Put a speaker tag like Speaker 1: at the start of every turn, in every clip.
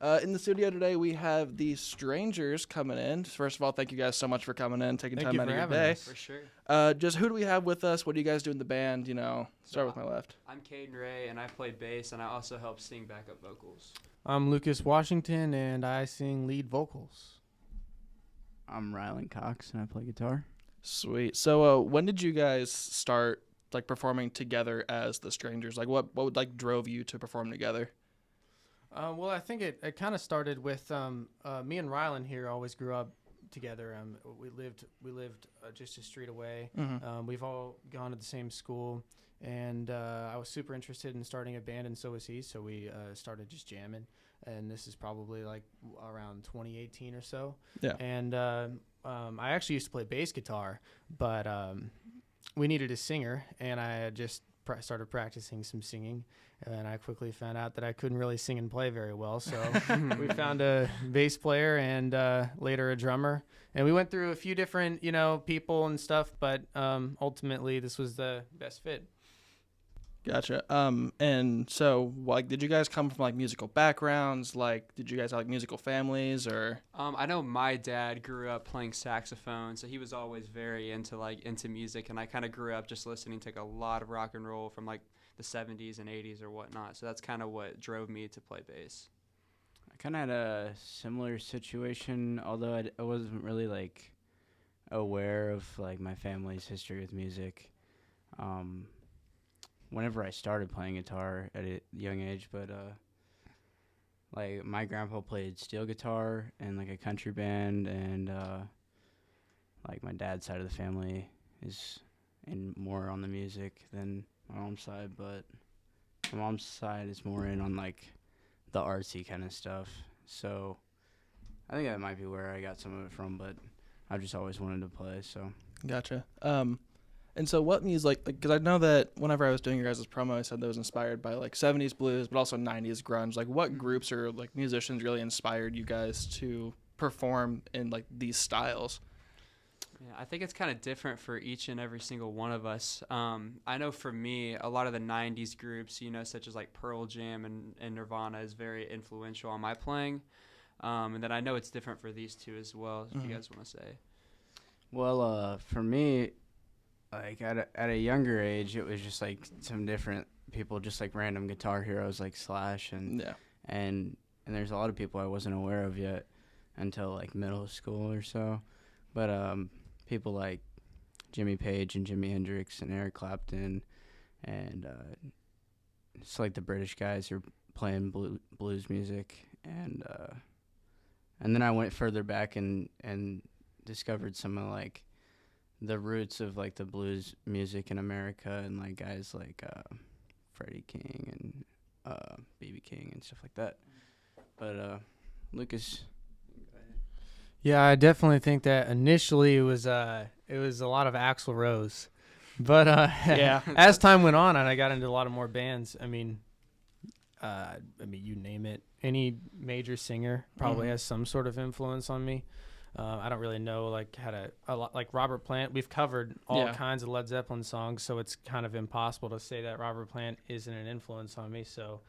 Speaker 1: In the studio today, we have the Strangers coming in. First of all, thank you guys so much for coming in, taking
Speaker 2: Thank
Speaker 1: time
Speaker 2: you
Speaker 1: out
Speaker 2: for
Speaker 1: of your
Speaker 2: having
Speaker 1: day.
Speaker 2: us.
Speaker 3: For sure.
Speaker 1: Just who do we have with us? What do you guys do in the band? Start with my left.
Speaker 3: I'm Caden Ray, and I play bass, and I also help sing backup vocals.
Speaker 2: I'm Lucas Washington, and I sing lead vocals.
Speaker 4: I'm Rylan Cox, and I play guitar.
Speaker 1: Sweet. So, when did you guys start performing together as the Strangers? What drove you to perform together?
Speaker 2: Well, I think it kind of started with me and Rylan here always grew up together. We lived just a street away.
Speaker 1: Mm-hmm.
Speaker 2: We've all gone to the same school, and I was super interested in starting a band, and so was he. So we started just jamming, and this is probably around 2018 or so.
Speaker 1: Yeah.
Speaker 2: And I actually used to play bass guitar, but we needed a singer, and I had just started practicing some singing, and I quickly found out that I couldn't really sing and play very well. So we found a bass player and later a drummer, and we went through a few different, people and stuff, but ultimately this was the best fit.
Speaker 1: Gotcha. And so, did you guys come from musical backgrounds? Did you guys have musical families, or?
Speaker 3: I know my dad grew up playing saxophone, so he was always very into music, and I kind of grew up just listening to a lot of rock and roll from the 70s and 80s or whatnot. So that's kind of what drove me to play bass.
Speaker 4: I kind of had a similar situation, although I wasn't really aware of my family's history with music. Whenever I started playing guitar at a young age, but my grandpa played steel guitar in a country band, and my dad's side of the family is in more on the music than my mom's side, but my mom's side is more in on the artsy kind of stuff. So I think that might be where I got some of it from, but I've just always wanted to play. So
Speaker 1: Gotcha. And so what music, because I know that whenever I was doing your guys' promo, I said that was inspired by 70s blues, but also 90s grunge. What groups or musicians really inspired you guys to perform in these styles?
Speaker 3: Yeah, I think it's kind of different for each and every single one of us. I know for me, a lot of the 90s groups, such as Pearl Jam and Nirvana is very influential on my playing. And then I know it's different for these two as well, if you guys want to say.
Speaker 4: Well, for me, at a younger age, it was just some different people, just random guitar heroes like Slash and there's a lot of people I wasn't aware of yet until middle school or so. But people like Jimmy Page and Jimi Hendrix and Eric Clapton and it's the British guys who are playing blues music, and then I went further back and discovered some of the roots of the blues music in America, and guys like Freddie King and B.B. King and stuff like that. But Lucas.
Speaker 2: Yeah, I definitely think that initially it was a lot of Axl Rose, but
Speaker 1: yeah,
Speaker 2: as time went on and I got into a lot of more bands, I mean, you name it, any major singer probably has some sort of influence on me. I don't really know how to Robert Plant. We've covered all kinds of Led Zeppelin songs, so it's kind of impossible to say that Robert Plant isn't an influence on me. So,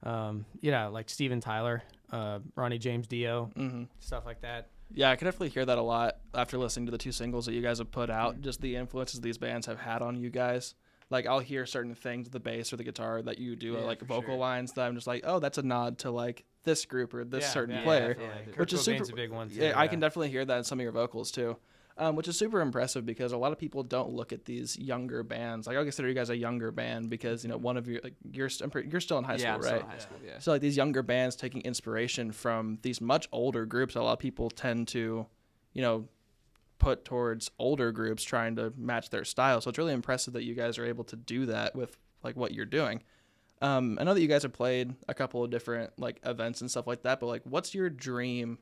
Speaker 2: Steven Tyler, Ronnie James Dio, stuff like that.
Speaker 1: Yeah, I can definitely hear that a lot after listening to the two singles that you guys have put out. Just the influences these bands have had on you guys. I'll hear certain things, the bass or the guitar that you do, vocal lines that I'm just oh, that's a nod to this group or this certain player, which is super.
Speaker 2: A big one too,
Speaker 1: yeah, I can definitely hear that in some of your vocals too, which is super impressive because a lot of people don't look at these younger bands. I'll consider you guys a younger band because one of you you're still in high school,
Speaker 3: I'm
Speaker 1: right?
Speaker 3: still in high school, yeah.
Speaker 1: So these younger bands taking inspiration from these much older groups. A lot of people tend to, put towards older groups trying to match their style. So it's really impressive that you guys are able to do that with what you're doing. I know that you guys have played a couple of different events and stuff like that, but what's your dream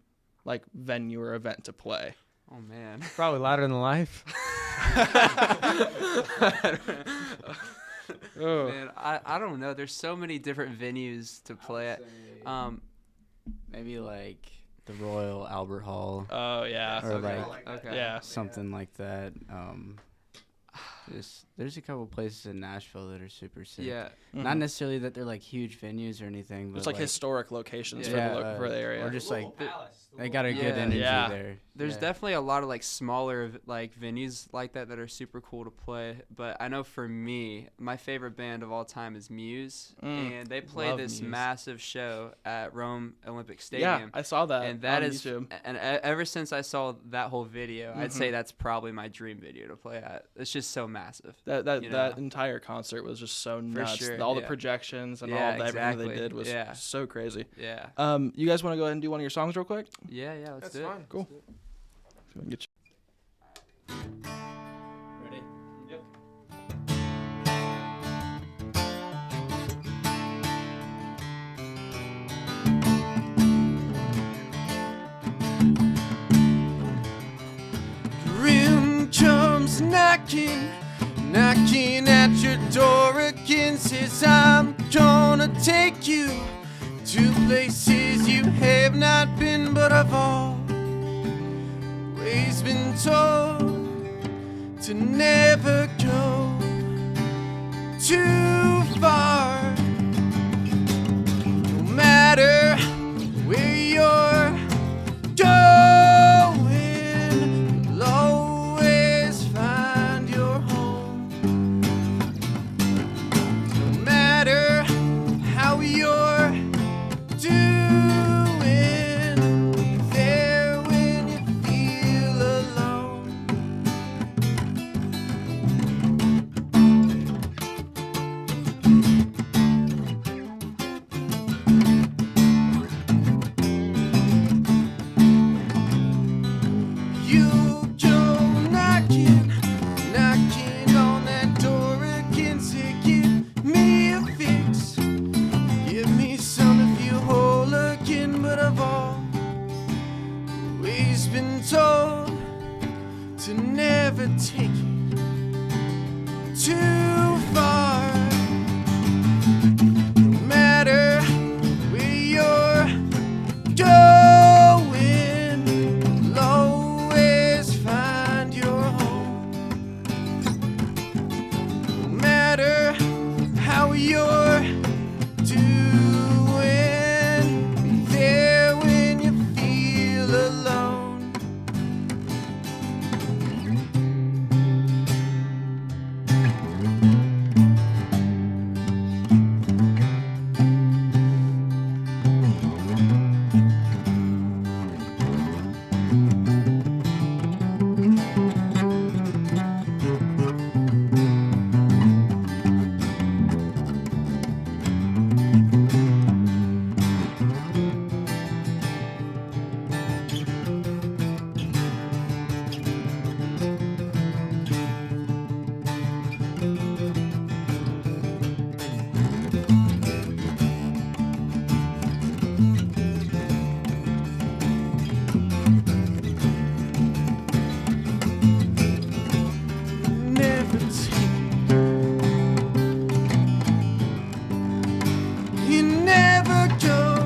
Speaker 1: venue or event to play?
Speaker 3: Oh man,
Speaker 2: probably Louder Than Life.
Speaker 3: Man, I don't know. There's so many different venues to play at.
Speaker 4: Maybe the Royal Albert Hall.
Speaker 1: Oh yeah.
Speaker 4: Or
Speaker 3: okay.
Speaker 1: Yeah.
Speaker 4: something like that. There's a couple places in Nashville that are super sick.
Speaker 3: Yeah.
Speaker 4: Not necessarily that they're like huge venues or anything, but
Speaker 1: It's like historic locations for
Speaker 4: for
Speaker 1: the area.
Speaker 4: or just like they
Speaker 2: They
Speaker 4: got a good energy there.
Speaker 3: There's definitely a lot of like smaller like venues like that are super cool to play. But I know for me, my favorite band of all time is Muse, and they play this massive show at Rome Olympic Stadium.
Speaker 1: Yeah, I saw that.
Speaker 3: And that
Speaker 1: on
Speaker 3: is,
Speaker 1: YouTube.
Speaker 3: and ever since I saw that whole video, I'd say that's probably my dream video to play at. It's just so massive.
Speaker 1: That entire concert was just so nuts.
Speaker 3: sure,
Speaker 1: All the projections and everything they did was so crazy.
Speaker 3: Yeah.
Speaker 1: You guys want to go ahead and do one of your songs real quick?
Speaker 3: Yeah, let's do it.
Speaker 2: Fine.
Speaker 1: Cool. Get
Speaker 2: Ready? Yep.
Speaker 5: Rim comes knocking at your door again. Says I'm gonna take you to places you have not been, but I've always been told to never go too far. No matter where you're going, you'll always find your home. No matter how you're doing, be there when you feel alone. You go knocking on that door again. Say, give me a fix, give me some if you whole again. But I've always been told to never take it too far. No matter where you're going, you'll always find your home. No matter how you're doing, be there when you feel alone. Never take it. You never go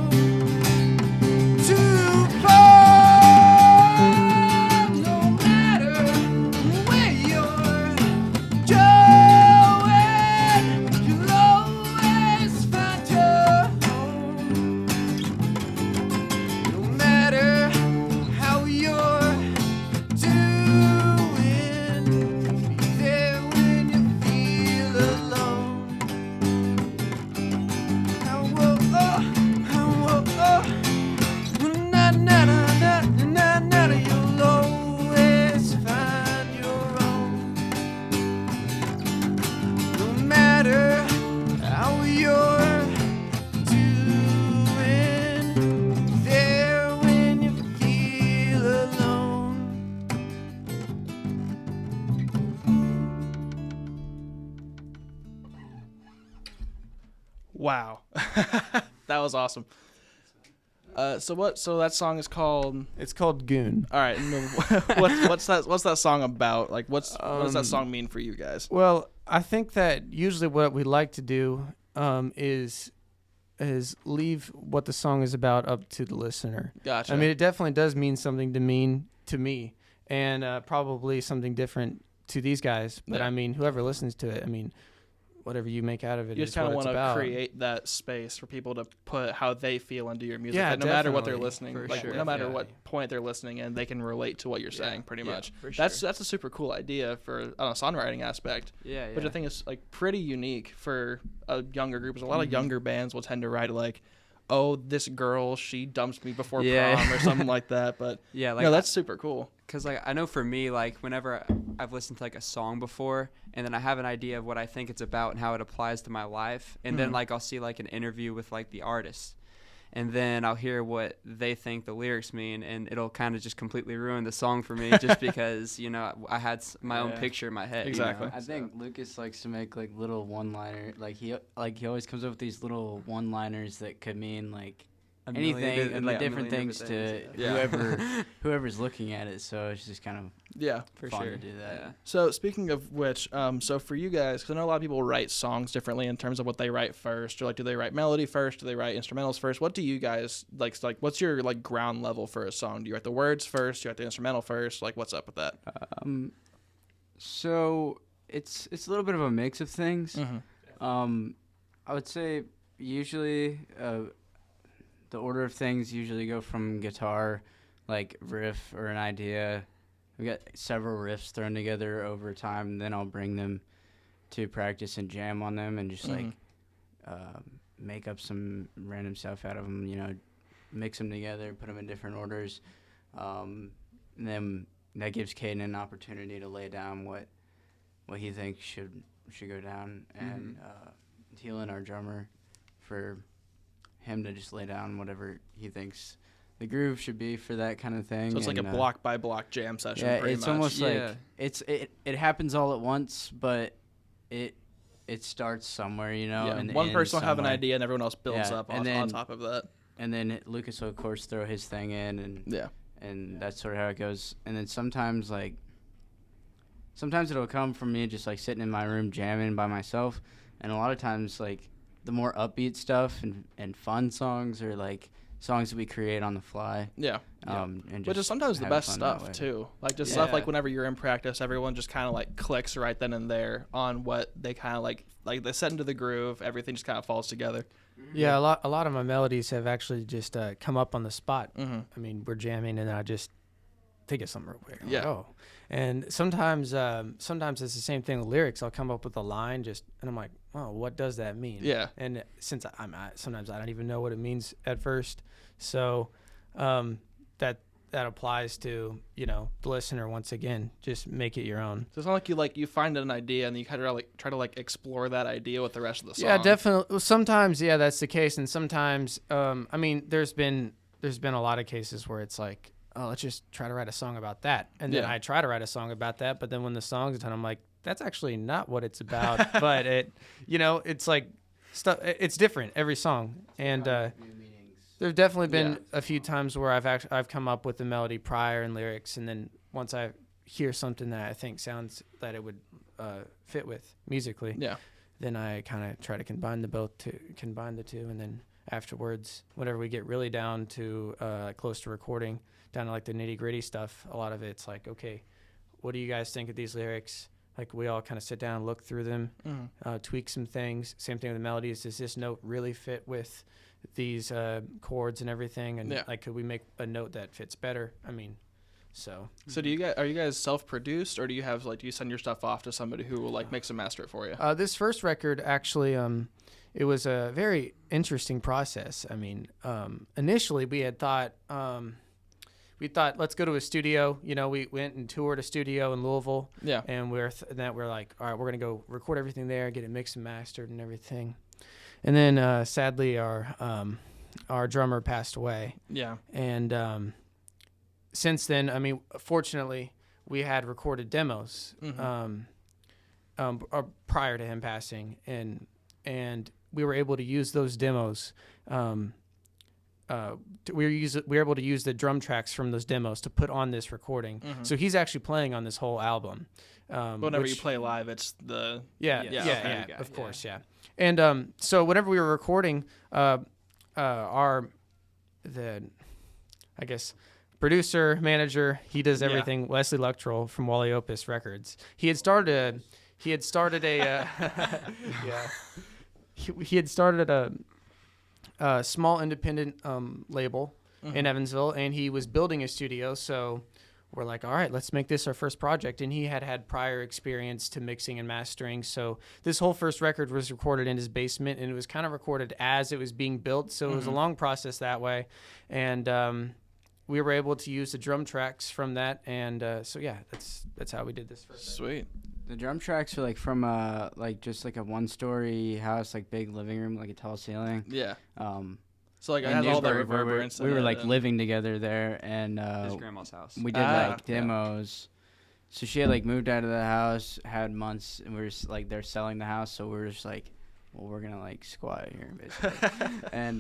Speaker 5: too far. No matter where you're going, you'll always find your home. No matter how you're doing, be there when you feel alone. Na na na na na na, you'll always find your own. No matter how you're doing, be there when you feel alone.
Speaker 1: Wow. That was awesome. So that song is called.
Speaker 2: It's called Goon.
Speaker 1: All right. What's that song about? Like, what does that song mean for you guys?
Speaker 2: Well, I think that usually what we like to do is leave what the song is about up to the listener.
Speaker 1: Gotcha.
Speaker 2: I mean, it definitely does mean something to me, and probably something different to these guys, but I mean, whoever listens to it, I mean, whatever you make out of it,
Speaker 1: you
Speaker 2: is
Speaker 1: just kind of
Speaker 2: what
Speaker 1: want
Speaker 2: it's
Speaker 1: to
Speaker 2: about.
Speaker 1: create that space for people to put how they feel into your music.
Speaker 2: Yeah,
Speaker 1: Like, no matter what they're
Speaker 2: definitely,
Speaker 1: listening,
Speaker 2: for
Speaker 1: like
Speaker 2: sure.
Speaker 1: no matter
Speaker 2: Yeah.
Speaker 1: what point they're listening in, they can relate to what you're saying pretty much.
Speaker 2: for
Speaker 1: That's
Speaker 2: sure.
Speaker 1: a super cool idea for on a songwriting aspect.
Speaker 3: Yeah,
Speaker 1: Which I think is like pretty unique for a younger group. 'Cause a lot of younger bands will tend to write like, "Oh, this girl, she dumped me before prom" or something like that. But
Speaker 3: yeah, like
Speaker 1: no, that's super cool.
Speaker 3: because like I know for me, like whenever I've listened to like a song before, and then I have an idea of what I think it's about and how it applies to my life, and then like I'll see like an interview with like the artist, and then I'll hear what they think the lyrics mean, and it'll kind of just completely ruin the song for me, just because I had my own picture in my head.
Speaker 1: Exactly.
Speaker 4: I think Lucas likes to make like little one-liner. Like he always comes up with these little one-liners that could mean like anything and
Speaker 3: like,
Speaker 4: different things to whoever's looking at it. So it's just kind of
Speaker 3: for
Speaker 4: fun
Speaker 3: sure
Speaker 4: to do that.
Speaker 3: Yeah.
Speaker 1: So speaking of which, so for you guys, because I know a lot of people write songs differently in terms of what they write first, or like, do they write melody first? Do they write instrumentals first? What do you guys like? What's your like ground level for a song? Do you write the words first? Do you write the instrumental first? Like, what's up with that?
Speaker 4: So it's a little bit of a mix of things.
Speaker 1: Mm-hmm.
Speaker 4: I would say usually the order of things usually go from guitar, like riff or an idea. We got several riffs thrown together over time, then I'll bring them to practice and jam on them and just like make up some random stuff out of them, mix them together, put them in different orders. And then that gives Caden an opportunity to lay down what he thinks should go down, and Thielen, our drummer, for him to just lay down whatever he thinks the groove should be for that kind of thing.
Speaker 1: So it's like a block by block jam session.
Speaker 4: Yeah,
Speaker 1: pretty
Speaker 4: it's
Speaker 1: much.
Speaker 4: almost like it happens all at once, but it starts somewhere,
Speaker 1: Yeah.
Speaker 4: and
Speaker 1: One person will have an
Speaker 4: somewhere.
Speaker 1: idea, and everyone else builds up
Speaker 4: and
Speaker 1: on
Speaker 4: then-
Speaker 1: top of that.
Speaker 4: And then Lucas will of course throw his thing in, and that's sort of how it goes. And then sometimes it'll come from me just like sitting in my room jamming by myself, and a lot of times like the more upbeat stuff and fun songs are like songs that we create on the fly.
Speaker 1: Yeah.
Speaker 4: And
Speaker 1: Which
Speaker 4: just
Speaker 1: is sometimes the
Speaker 4: have
Speaker 1: best
Speaker 4: fun that
Speaker 1: stuff
Speaker 4: way.
Speaker 1: too. Like just stuff like whenever you're in practice, everyone just kind of like clicks right then and there on what they kind of like they set into the groove. Everything just kind of falls together.
Speaker 2: Yeah, a lot of my melodies have actually just come up on the spot.
Speaker 1: Mm-hmm.
Speaker 2: I mean, we're jamming and I just think of something real quick. I'm
Speaker 1: Yeah.
Speaker 2: like, oh. And sometimes it's the same thing with lyrics. I'll come up with a line and I'm like, oh, what does that mean?
Speaker 1: Yeah.
Speaker 2: And since sometimes I don't even know what it means at first. So that applies to, the listener once again. Just make it your own.
Speaker 1: So it's not like you find an idea and you kind of like try to like explore that idea with the rest of the song.
Speaker 2: Yeah, definitely. Sometimes, that's the case, and sometimes, I mean, there's been a lot of cases where it's like, oh, let's just try to write a song about that, and then I try to write a song about that, but then when the song's done, I'm like, that's actually not what it's about. But it's like stuff. It's different every song, and there've definitely been a few times where I've come up with the melody prior and lyrics, and then once I hear something that I think sounds that it would fit with musically, then I kind of try to combine the two, and then afterwards, whenever we get really down to close to recording, down to like the nitty gritty stuff, a lot of it's like, okay, what do you guys think of these lyrics? Like we all kind of sit down, look through them, tweak some things. Same thing with the melodies. Does this note really fit with these chords and everything? And like, could we make a note that fits better? I mean, so.
Speaker 1: So are you guys self-produced, or do you have do you send your stuff off to somebody who will like mix and master it for you?
Speaker 2: This first record actually, it was a very interesting process. I mean, initially we had thought, let's go to a studio. We went and toured a studio in Louisville. Yeah. And we're like, all right, we're gonna go record everything there, get it mixed and mastered and everything. And then sadly, our drummer passed away. Yeah. And since then, I mean, fortunately, we had recorded demos prior to him passing, and we were able to use those demos. We were able to use the drum tracks from those demos to put on this recording. Mm-hmm. So he's actually playing on this whole album.
Speaker 1: Whenever you play live, it's the
Speaker 2: of course. And so whenever we were recording, I guess producer, manager. He does everything. Wesley Luctrell from Wally Opus Records. He had started a he had started a small independent label in Evansville, and he was building a studio. So we're like, all right, let's make this our first project. And he had prior experience to mixing and mastering. So this whole first record was recorded in his basement, and it was kind of recorded as it was being built. So it was a long process that way. And we were able to use the drum tracks from that. And so, yeah, that's how we did this first
Speaker 1: Sweet.
Speaker 2: record.
Speaker 4: The drum tracks are like from like just like a 1-story house, like big living room, like a tall ceiling.
Speaker 1: Yeah. So like it
Speaker 4: in
Speaker 1: has all the
Speaker 4: Newsburg, where
Speaker 1: reverberance.
Speaker 4: we were like living together there, and
Speaker 3: His grandma's house.
Speaker 4: we did like demos. So she had like moved out of the house, had months, and we were just like they're selling the house, so we were just like, well, we're gonna like squat here basically. And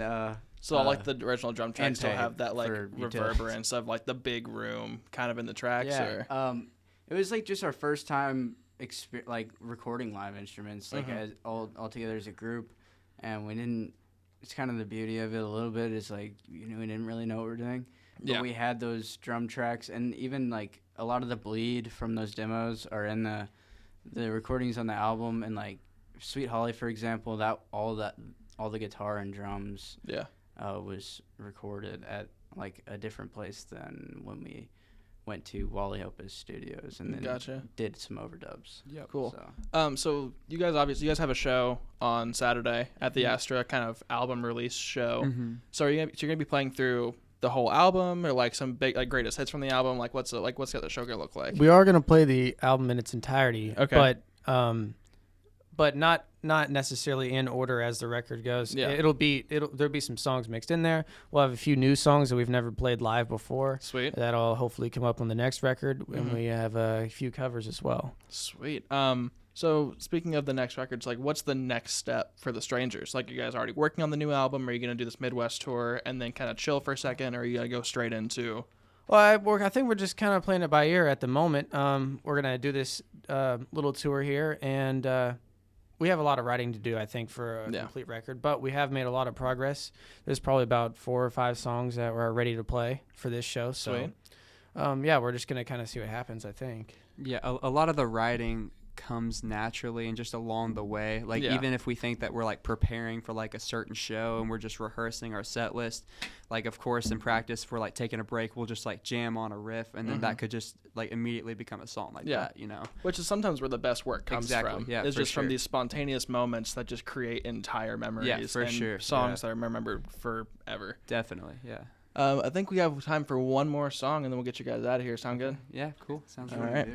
Speaker 1: so like the original drum tracks still
Speaker 4: pay
Speaker 1: have that like
Speaker 4: for
Speaker 1: reverberance of like the big room kind of in the tracks.
Speaker 4: yeah.
Speaker 1: Or
Speaker 4: It was like just our first time like recording live instruments like as all together as a group, and we didn't. It's kind of the beauty of it a little bit is like, we didn't really know what we were doing, but we had those drum tracks, and even like a lot of the bleed from those demos are in the recordings on the album. And like Sweet Holly, for example, that all the guitar and drums was recorded at like a different place than when we went to Wally Opus Studios, and then did some overdubs.
Speaker 2: Yeah,
Speaker 1: cool. So you guys have a show on Saturday at the Astra, kind of album release show. So you're gonna be playing through the whole album, or like some big like greatest hits from the album? Like what's the other show gonna look like?
Speaker 2: We are gonna play the album in its entirety.
Speaker 1: Okay.
Speaker 2: But not necessarily in order as the record goes.
Speaker 1: Yeah.
Speaker 2: There'll be some songs mixed in there. We'll have a few new songs that we've never played live before.
Speaker 1: Sweet.
Speaker 2: That'll hopefully come up on the next record, and we have a few covers as well.
Speaker 1: Sweet. So speaking of the next records, like what's the next step for the Strangers? Like, you guys already working on the new album? Are you gonna do this Midwest tour and then kind of chill for a second, or are you gonna go straight into?
Speaker 2: Well, I think we're just kind of playing it by ear at the moment. We're gonna do this little tour here, and we have a lot of writing to do, I think, for a complete record. But we have made a lot of progress. There's probably about 4 or 5 songs that we're ready to play for this show. So, we're just gonna kind of see what happens, I think.
Speaker 3: Yeah, a lot of the writing comes naturally and just along the way. Like even if we think that we're like preparing for like a certain show and we're just rehearsing our set list, like of course in practice if we're like taking a break, we'll just like jam on a riff, and then that could just like immediately become a song like that,
Speaker 1: Which is sometimes where the best work comes from.
Speaker 3: Yeah,
Speaker 1: it's just from these spontaneous moments that just create entire memories.
Speaker 3: Yeah, for sure.
Speaker 1: Songs that are remembered forever.
Speaker 3: Definitely, yeah.
Speaker 1: I think we have time for one more song, and then we'll get you guys out of here. Sound good?
Speaker 3: Yeah, cool. Sounds
Speaker 1: all
Speaker 3: good.
Speaker 1: right.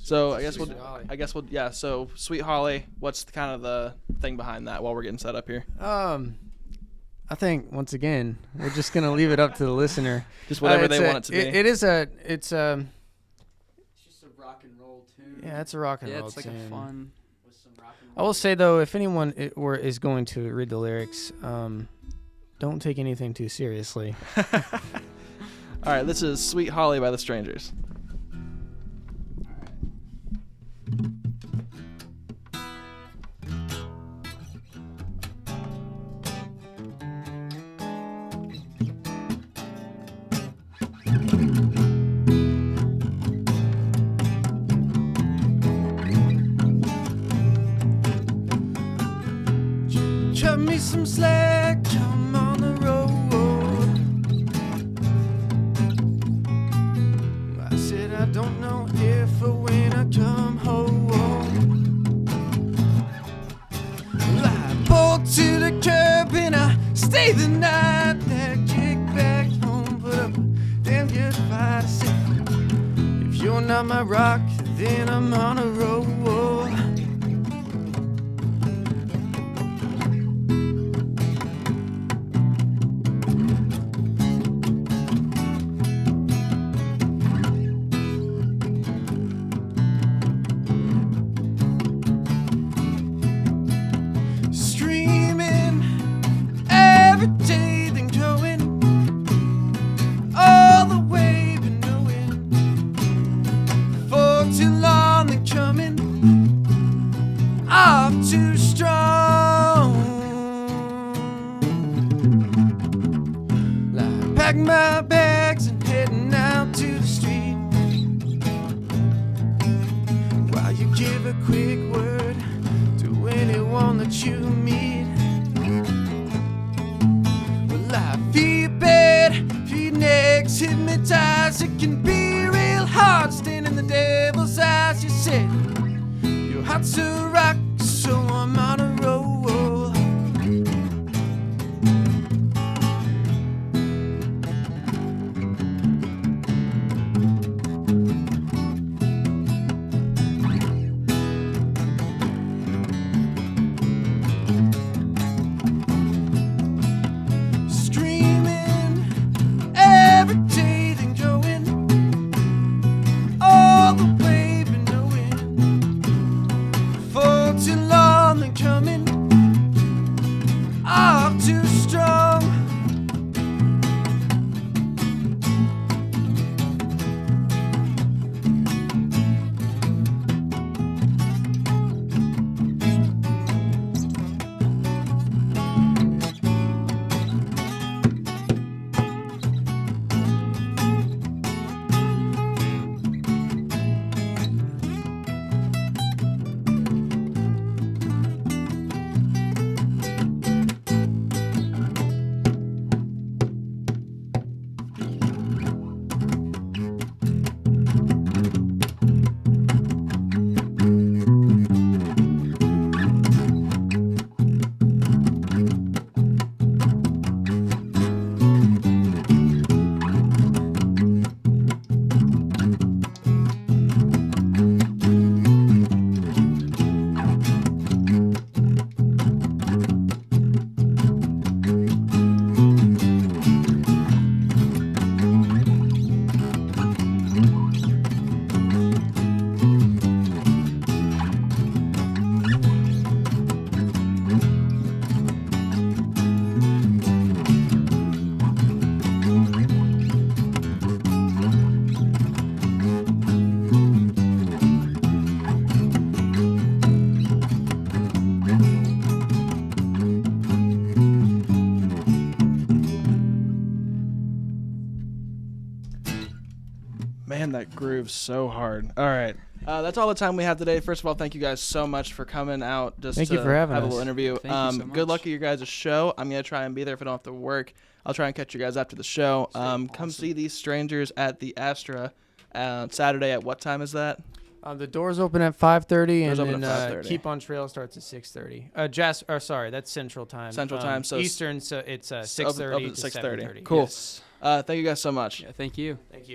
Speaker 1: So I guess we'll so Sweet Holly, what's kind of the thing behind that while we're getting set up here?
Speaker 2: I think once again we're just gonna leave it up to the listener.
Speaker 1: Just whatever they want it to be.
Speaker 2: It's just a
Speaker 4: rock and roll tune.
Speaker 2: Yeah, it's a rock and roll
Speaker 3: it's like
Speaker 2: tune.
Speaker 3: a fun.
Speaker 4: With some rock and
Speaker 2: I will say though, if anyone is going to read the lyrics, don't take anything too seriously.
Speaker 1: All right, this is Sweet Holly by the Strangers.
Speaker 5: Cut me some slack, come on the road. I said I don't know if or when I come home. Well, I pulled to the curb and I stayed the night. Then kick back home, put up a damn good fight. I said, if you're not my rock, then I'm on a roll. Too strong. I pack my bags and head heading out to the street. While you give a quick word to anyone that you meet. Well, I feel bad, feel next, hypnotized. It can be real hard, staying in the devil's eyes. You said your heart's a rock, so I'm on a roll.
Speaker 1: Man, that grooves so hard. All right. That's all the time we have today. First of all, thank you guys so much for coming out just
Speaker 2: Thank
Speaker 1: to
Speaker 2: you for having
Speaker 1: have a
Speaker 2: us.
Speaker 1: little interview.
Speaker 3: Thank you so
Speaker 1: Good
Speaker 3: much.
Speaker 1: luck at your guys' show. I'm going to try and be there if I don't have to work. I'll try and catch you guys after the show. Come
Speaker 3: Awesome.
Speaker 1: see these strangers at the Astra Saturday. At what time is that?
Speaker 2: The doors open at 5:30,
Speaker 1: Doors
Speaker 2: and
Speaker 1: open
Speaker 2: then
Speaker 1: at 5:30.
Speaker 2: Keep on Trail starts at 6:30. Sorry, that's Central Time.
Speaker 1: Central Time, so
Speaker 2: Eastern, so it's
Speaker 1: open
Speaker 2: 6:30
Speaker 1: at
Speaker 2: to
Speaker 1: 6:30.
Speaker 2: 7:30.
Speaker 1: Cool.
Speaker 3: Yes.
Speaker 1: Thank you guys so much.
Speaker 3: Yeah, thank you.
Speaker 2: Thank you.